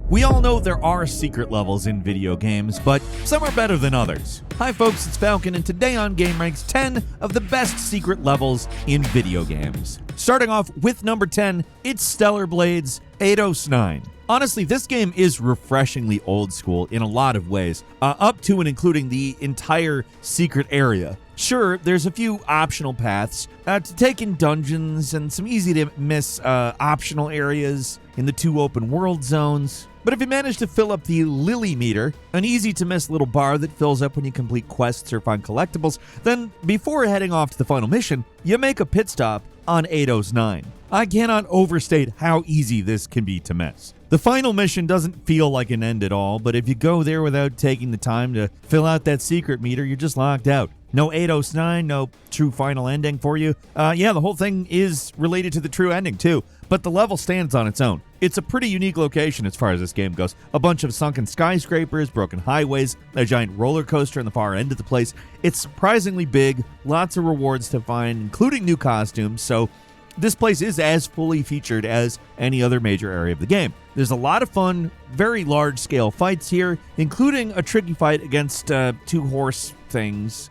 We all know there are secret levels in video games, but some are better than others. Hi folks, it's Falcon, and today on GameRanx, 10 of the best secret levels in video games. Starting off with number 10, it's Stellar Blades Eidos 9. Honestly, this game is refreshingly old school in a lot of ways, up to and including the entire secret area. Sure, there's a few optional paths to take in dungeons and some easy to miss optional areas in the 2 open world zones. But if you manage to fill up the Lily meter, an easy to miss little bar that fills up when you complete quests or find collectibles, then before heading off to the final mission, you make a pit stop on Eidos 9. I cannot overstate how easy this can be to miss. The final mission doesn't feel like an end at all, but if you go there without taking the time to fill out that secret meter, you're just locked out. No Eidos 9, no true final ending for you. Yeah, the whole thing is related to the true ending too, but the level stands on its own. It's a pretty unique location as far as this game goes. A bunch of sunken skyscrapers, broken highways, a giant roller coaster in the far end of the place. It's surprisingly big, lots of rewards to find, including new costumes, so this place is as fully featured as any other major area of the game. There's a lot of fun, very large-scale fights here, including a tricky fight against 2 horse things.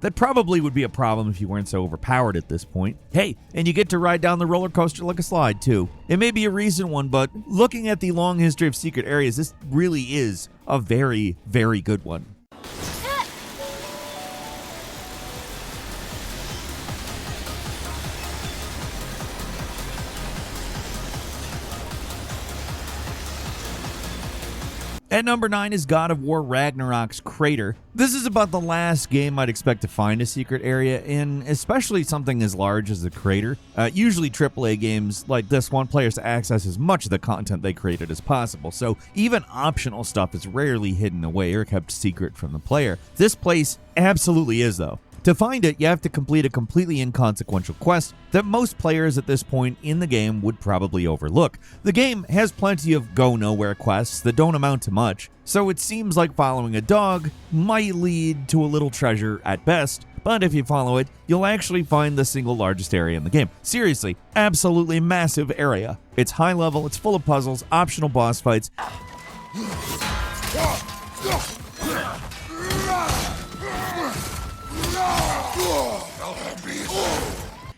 That probably would be a problem if you weren't so overpowered at this point. Hey, and you get to ride down the roller coaster like a slide too. It may be a recent one, but looking at the long history of secret areas, this really is a very, very good one. At number 9 is God of War Ragnarok's Crater. This is about the last game I'd expect to find a secret area in, especially something as large as the crater. Usually AAA games like this want players to access as much of the content they created as possible, so even optional stuff is rarely hidden away or kept secret from the player. This place absolutely is, though. To find it, you have to complete a completely inconsequential quest that most players at this point in the game would probably overlook. The game has plenty of go-nowhere quests that don't amount to much, so it seems like following a dog might lead to a little treasure at best, but if you follow it, you'll actually find the single largest area in the game. Seriously, absolutely massive area. It's high level, it's full of puzzles, optional boss fights.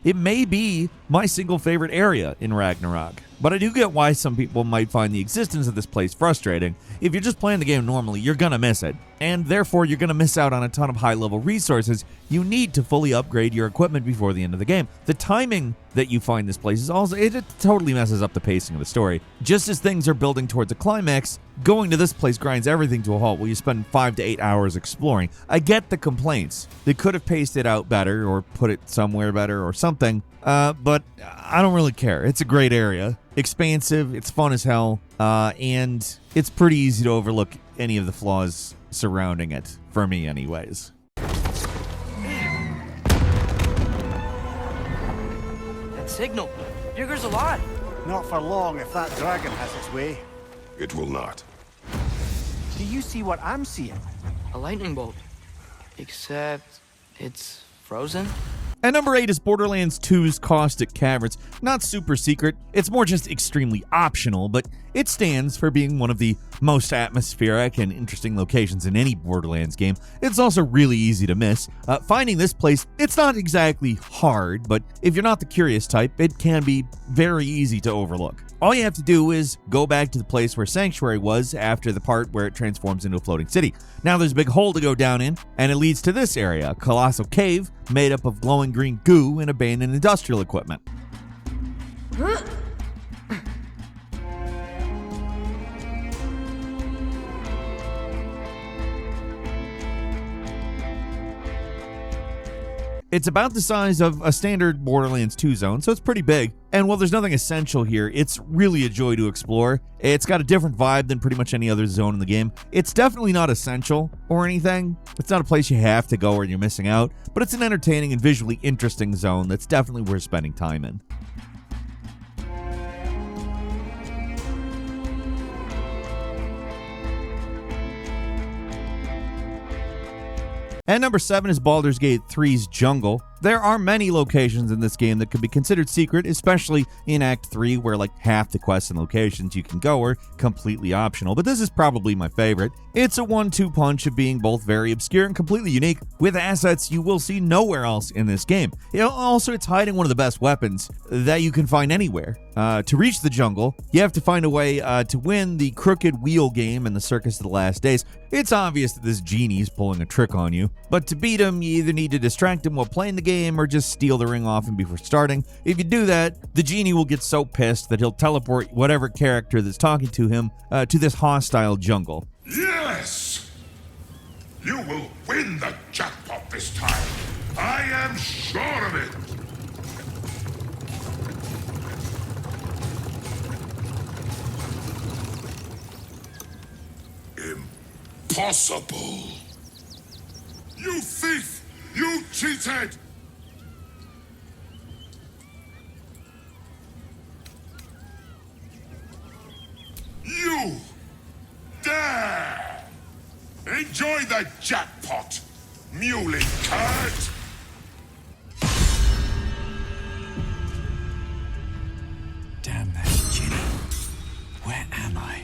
It may be my single favorite area in Ragnarok, but I do get why some people might find the existence of this place frustrating. If you're just playing the game normally, you're gonna miss it, and therefore you're gonna miss out on a ton of high-level resources you need to fully upgrade your equipment before the end of the game. The timing that you find this place is also, it totally messes up the pacing of the story. Just as things are building towards a climax, going to this place grinds everything to a halt while you spend 5 to 8 hours exploring. I get the complaints. They could have paced it out better or put it somewhere better or something, but I don't really care. It's a great area. Expansive, it's fun as hell, and it's pretty easy to overlook any of the flaws surrounding it, for me anyways. That signal, Bugger's alive. Not for long if that dragon has its way. It will not. Do you see what I'm seeing? A lightning bolt. Except it's frozen? At number 8 is Borderlands 2's Caustic Caverns. Not super secret, it's more just extremely optional, but it stands for being one of the most atmospheric and interesting locations in any Borderlands game. It's also really easy to miss. Finding this place, it's not exactly hard, but if you're not the curious type, it can be very easy to overlook. All you have to do is go back to the place where Sanctuary was after the part where it transforms into a floating city. Now there's a big hole to go down in, and it leads to this area, a colossal cave made up of glowing green goo and abandoned industrial equipment. It's about the size of a standard Borderlands 2 zone, so it's pretty big. And while there's nothing essential here, it's really a joy to explore. It's got a different vibe than pretty much any other zone in the game. It's definitely not essential or anything. It's not a place you have to go or you're missing out, but it's an entertaining and visually interesting zone that's definitely worth spending time in. And number 7 is Baldur's Gate 3's Jungle. There are many locations in this game that could be considered secret, especially in Act 3, where like half the quests and locations you can go are completely optional, but this is probably my favorite. It's a 1-2 punch of being both very obscure and completely unique, with assets you will see nowhere else in this game. Also, it's hiding one of the best weapons that you can find anywhere. To reach the jungle, you have to find a way to win the crooked wheel game in the Circus of the Last Days. It's obvious that this genie's pulling a trick on you, but to beat him, you either need to distract him while playing the game or just steal the ring off him before starting. If you do that, the genie will get so pissed that he'll teleport whatever character that's talking to him to this hostile jungle. Yes! You will win the jackpot this time. I am sure of it. Impossible! You thief! You cheated! You dare! Enjoy the jackpot, muley curt! Damn that genie. Where am I?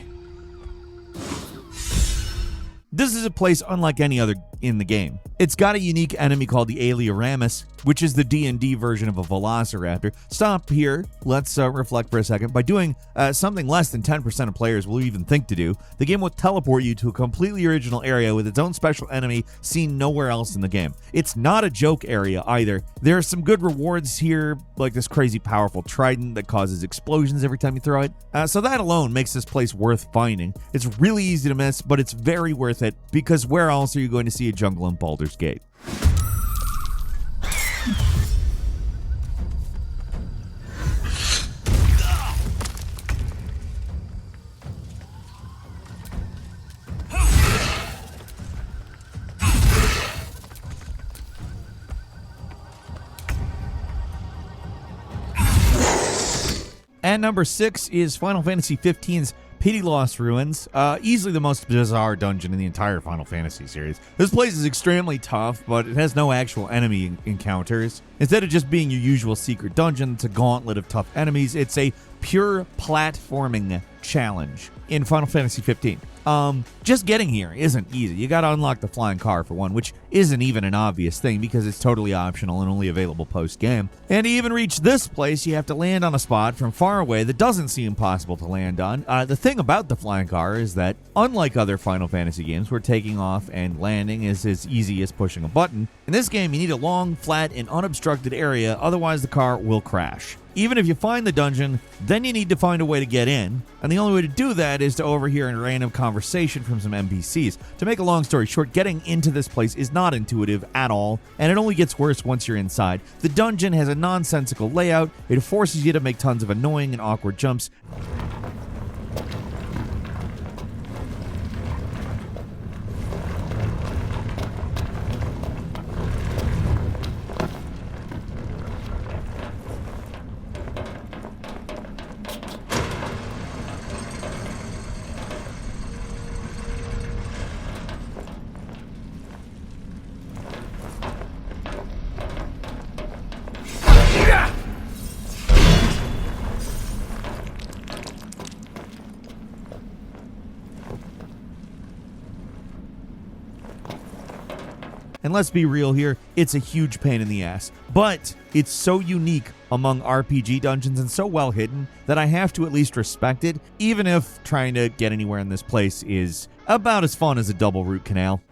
This is a place unlike any other in the game. It's got a unique enemy called the Aeliaramus, which is the D&D version of a Velociraptor. Stop here. Let's reflect for a second. By doing something less than 10% of players will even think to do, the game will teleport you to a completely original area with its own special enemy seen nowhere else in the game. It's not a joke area either. There are some good rewards here, like this crazy powerful trident that causes explosions every time you throw it. So that alone makes this place worth finding. It's really easy to miss, but it's very worth it, because where else are you going to see a jungle in Baldur's Gate? And number 6 is Final Fantasy XV's Pity Lost Ruins, easily the most bizarre dungeon in the entire Final Fantasy series. This place is extremely tough, but it has no actual enemy encounters. Instead of just being your usual secret dungeon, it's a gauntlet of tough enemies. It's a pure platforming challenge in Final Fantasy XV. Just getting here isn't easy. You gotta unlock the flying car for one, which isn't even an obvious thing because it's totally optional and only available post-game. And to even reach this place, you have to land on a spot from far away that doesn't seem possible to land on. The thing about the flying car is that, unlike other Final Fantasy games where taking off and landing is as easy as pushing a button, in this game you need a long, flat, and unobstructed area, otherwise the car will crash. Even if you find the dungeon, then you need to find a way to get in, and the only way to do that is to overhear a random conversation from some NPCs. To make a long story short, getting into this place is not intuitive at all, and it only gets worse once you're inside. The dungeon has a nonsensical layout, it forces you to make tons of annoying and awkward jumps. And let's be real here, it's a huge pain in the ass. But it's so unique among RPG dungeons and so well hidden that I have to at least respect it, even if trying to get anywhere in this place is about as fun as a double root canal.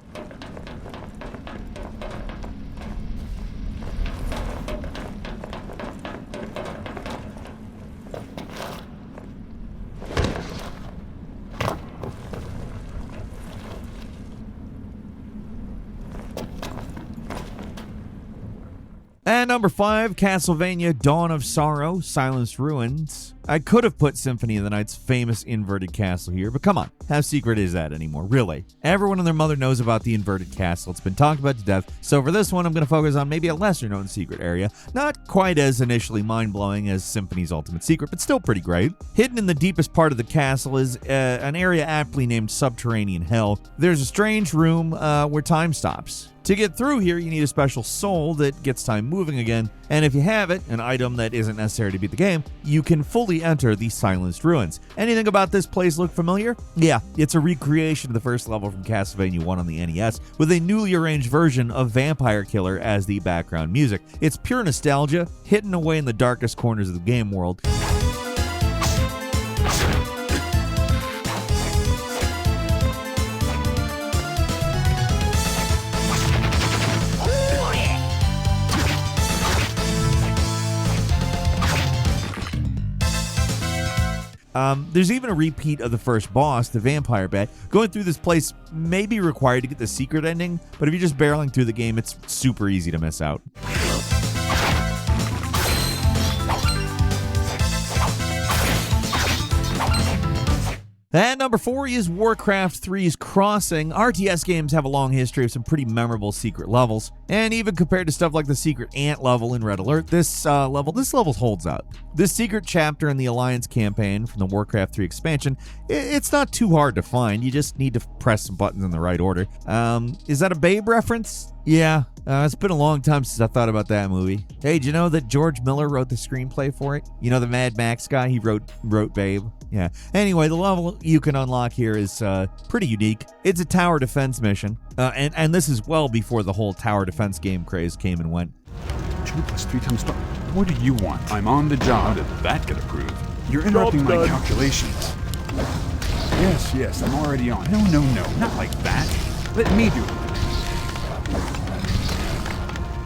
And number 5, Castlevania Dawn of Sorrow, Silence Ruins. I could have put Symphony of the Night's famous inverted castle here, but come on, how secret is that anymore, really? Everyone and their mother knows about the inverted castle. It's been talked about to death, so for this one I'm going to focus on maybe a lesser-known secret area. Not quite as initially mind-blowing as Symphony's ultimate secret, but still pretty great. Hidden in the deepest part of the castle is an area aptly named Subterranean Hell. There's a strange room where time stops. To get through here, you need a special soul that gets time moving again, and if you have it, an item that isn't necessary to beat the game, you can fully enter the Silenced Ruins. Anything about this place look familiar? Yeah, it's a recreation of the first level from Castlevania 1 on the NES, with a newly arranged version of Vampire Killer as the background music. It's pure nostalgia, hidden away in the darkest corners of the game world. There's even a repeat of the first boss, the Vampire Bat. Going through this place may be required to get the secret ending, but if you're just barreling through the game, it's super easy to miss out. And number 4 is Warcraft 3's Crossing. RTS games have a long history of some pretty memorable secret levels, and even compared to stuff like the secret ant level in Red Alert, this level holds up. This secret chapter in the Alliance campaign from the Warcraft 3 expansion, it's not too hard to find. You just need to press some buttons in the right order. Is that a Babe reference? Yeah, it's been a long time since I thought about that movie. Hey, did you know that George Miller wrote the screenplay for it? You know, the Mad Max guy, he wrote Babe. Yeah. Anyway, the level you can unlock here is pretty unique. It's a tower defense mission, and this is well before the whole tower defense game craze came and went. 2 + 3 × 12. What do you want? I'm on the job. How did that get approved? You're interrupting my calculations. Yes, I'm already on. No, not like that. Let me do it.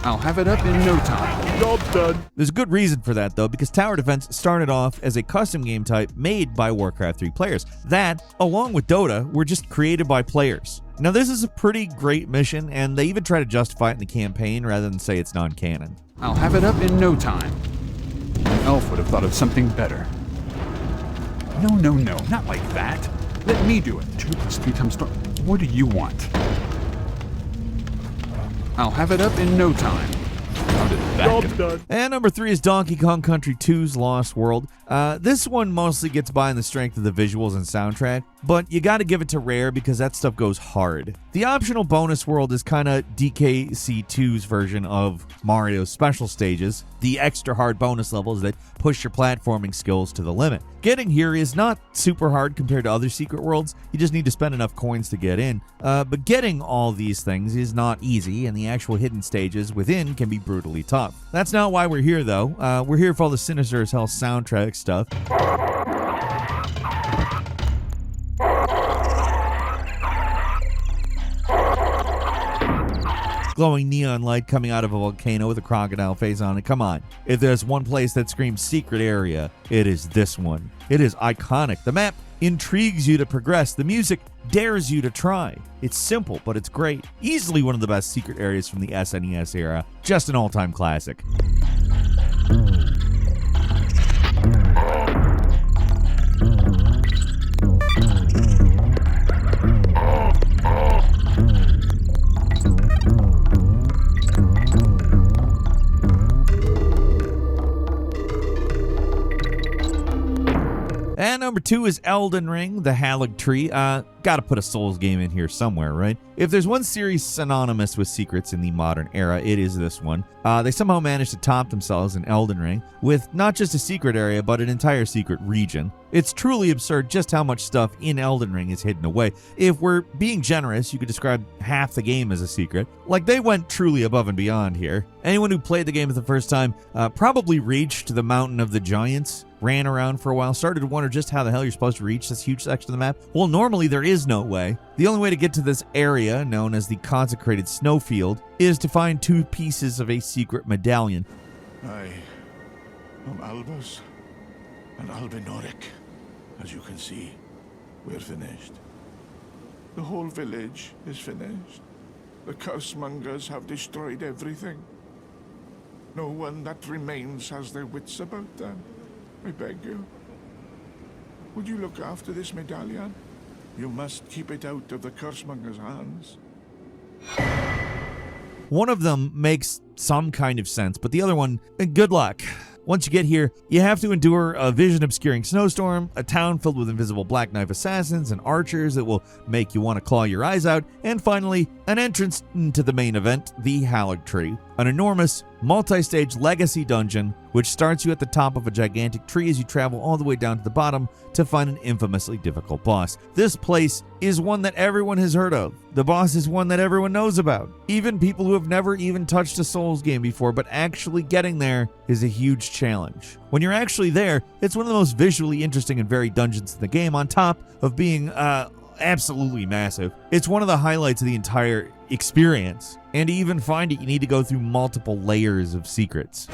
I'll have it up in no time. Job done. There's a good reason for that, though, because tower defense started off as a custom game type made by Warcraft 3 players. That, along with Dota, were just created by players. Now, this is a pretty great mission, and they even try to justify it in the campaign rather than say it's non-canon. I'll have it up in no time. An elf would have thought of something better. No, not like that. Let me do it. 2 + 3 × 12. What do you want? I'll have it up in no time. How did that get done? And number 3 is Donkey Kong Country 2's Lost World. This one mostly gets by on the strength of the visuals and soundtrack, but you gotta give it to Rare because that stuff goes hard. The optional bonus world is kinda DKC2's version of Mario's special stages, the extra hard bonus levels that push your platforming skills to the limit. Getting here is not super hard compared to other secret worlds, you just need to spend enough coins to get in. But getting all these things is not easy, and the actual hidden stages within can be brutally tough. That's not why we're here, though. We're here for all the Sinister as Hell soundtrack stuff. Glowing neon light coming out of a volcano with a crocodile face on it. Come on. If there's one place that screams secret area, it is this one. It is iconic. The map intrigues you to progress. The music dares you to try. It's simple, but it's great. Easily one of the best secret areas from the SNES era. Just an all-time classic. And number 2 is Elden Ring, the Halig Tree. Gotta put a Souls game in here somewhere, right? If there's one series synonymous with secrets in the modern era, it is this one. They somehow managed to top themselves in Elden Ring with not just a secret area, but an entire secret region. It's truly absurd just how much stuff in Elden Ring is hidden away. If we're being generous, you could describe half the game as a secret. Like, they went truly above and beyond here. Anyone who played the game for the first time probably reached the Mountain of the Giants, ran around for a while, started to wonder just how the hell you're supposed to reach this huge section of the map. Well, normally there is no way. The only way to get to this area, known as the Consecrated Snowfield, is to find 2 pieces of a secret medallion. I am Albus and Albinoric. As you can see, we're finished. The whole village is finished. The cursemongers have destroyed everything. No one that remains has their wits about them. I beg you. Would you look after this medallion? You must keep it out of the cursemongers' hands. One of them makes some kind of sense, but the other one, good luck. Once you get here, you have to endure a vision-obscuring snowstorm, a town filled with invisible black knife assassins and archers that will make you want to claw your eyes out, and finally, an entrance to the main event, the Halleck Tree, an enormous, multi-stage legacy dungeon which starts you at the top of a gigantic tree as you travel all the way down to the bottom to find an infamously difficult boss. This place is one that everyone has heard of. The boss is one that everyone knows about. Even people who have never even touched a Souls game before, but actually getting there is a huge challenge. When you're actually there, it's one of the most visually interesting and varied dungeons in the game, on top of being absolutely massive. It's one of the highlights of the entire experience, and to even find it, you need to go through multiple layers of secrets.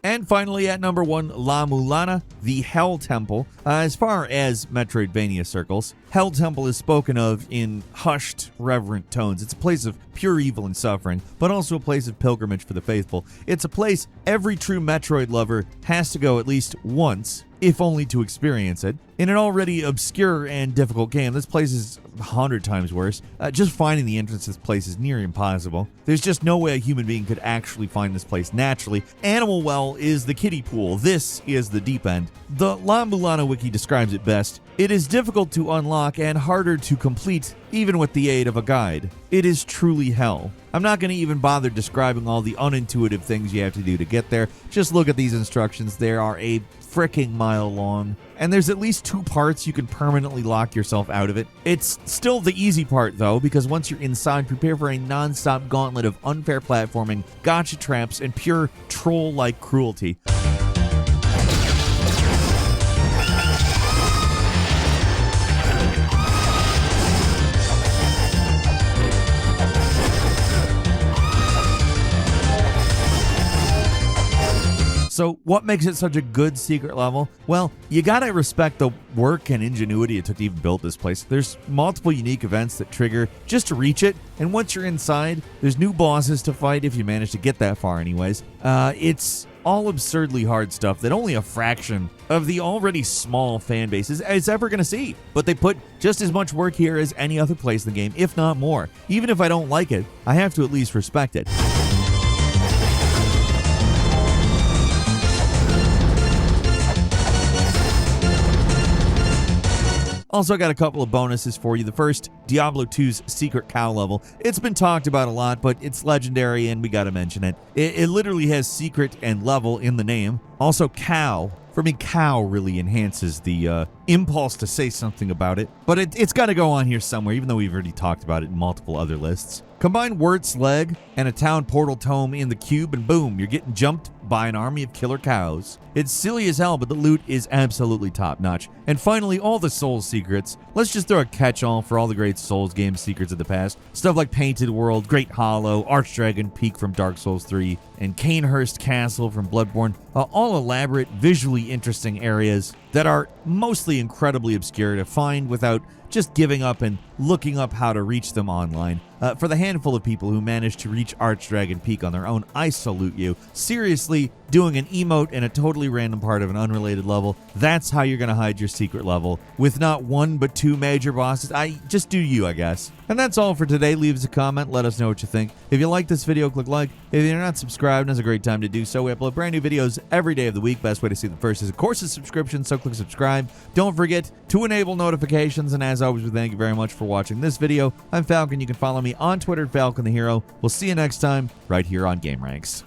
And finally, at number 1, La Mulana, the Hell Temple. As far as Metroidvania circles, Hell Temple is spoken of in hushed, reverent tones. It's a place of pure evil and suffering, but also a place of pilgrimage for the faithful. It's a place every true Metroid lover has to go at least once, if only to experience it. In an already obscure and difficult game, this place is 100 times worse. Just finding the entrance to this place is near impossible. There's just no way a human being could actually find this place naturally. Animal Well is the kiddie pool. This is the deep end. The La Mulana wiki describes it best. It is difficult to unlock and harder to complete, even with the aid of a guide. It is truly hell. I'm not going to even bother describing all the unintuitive things you have to do to get there. Just look at these instructions. They are a fricking mile long, and there's at least 2 parts you can permanently lock yourself out of it. It's still the easy part though, because once you're inside, prepare for a non-stop gauntlet of unfair platforming, gotcha traps, and pure troll-like cruelty. So what makes it such a good secret level? Well, you gotta respect the work and ingenuity it took to even build this place. There's multiple unique events that trigger just to reach it, and once you're inside, there's new bosses to fight if you manage to get that far anyways. It's all absurdly hard stuff that only a fraction of the already small fan base is ever going to see. But they put just as much work here as any other place in the game, if not more. Even if I don't like it, I have to at least respect it. Also, I got a couple of bonuses for you. The first, Diablo 2's Secret Cow level. It's been talked about a lot, but it's legendary and we gotta mention it. It literally has secret and level in the name. Also, cow. For me, cow really enhances the impulse to say something about it. But it's gotta go on here somewhere, even though we've already talked about it in multiple other lists. Combine Wirt's leg and a town portal tome in the cube, and boom, you're getting jumped by an army of killer cows. It's silly as hell, but the loot is absolutely top-notch. And finally, all the Souls secrets. Let's just throw a catch-all for all the great Souls game secrets of the past. Stuff like Painted World, Great Hollow, Archdragon Peak from Dark Souls 3, and Canehurst Castle from Bloodborne. All elaborate, visually interesting areas that are mostly incredibly obscure to find without just giving up and looking up how to reach them online. For the handful of people who managed to reach Archdragon Peak on their own, I salute you. Seriously, doing an emote in a totally random part of an unrelated level, that's how you're going to hide your secret level. With not 1 but 2 major bosses, just do you, I guess. And that's all for today. Leave us a comment, let us know what you think. If you like this video, click like. If you're not subscribed, now's a great time to do so. We upload brand new videos every day of the week. Best way to see them first is, of course, a subscription, so click subscribe. Don't forget to enable notifications, and as always, we thank you very much for watching this video. I'm Falcon. You can follow me on Twitter, Falcon the Hero. We'll see you next time, right here on GameRanx.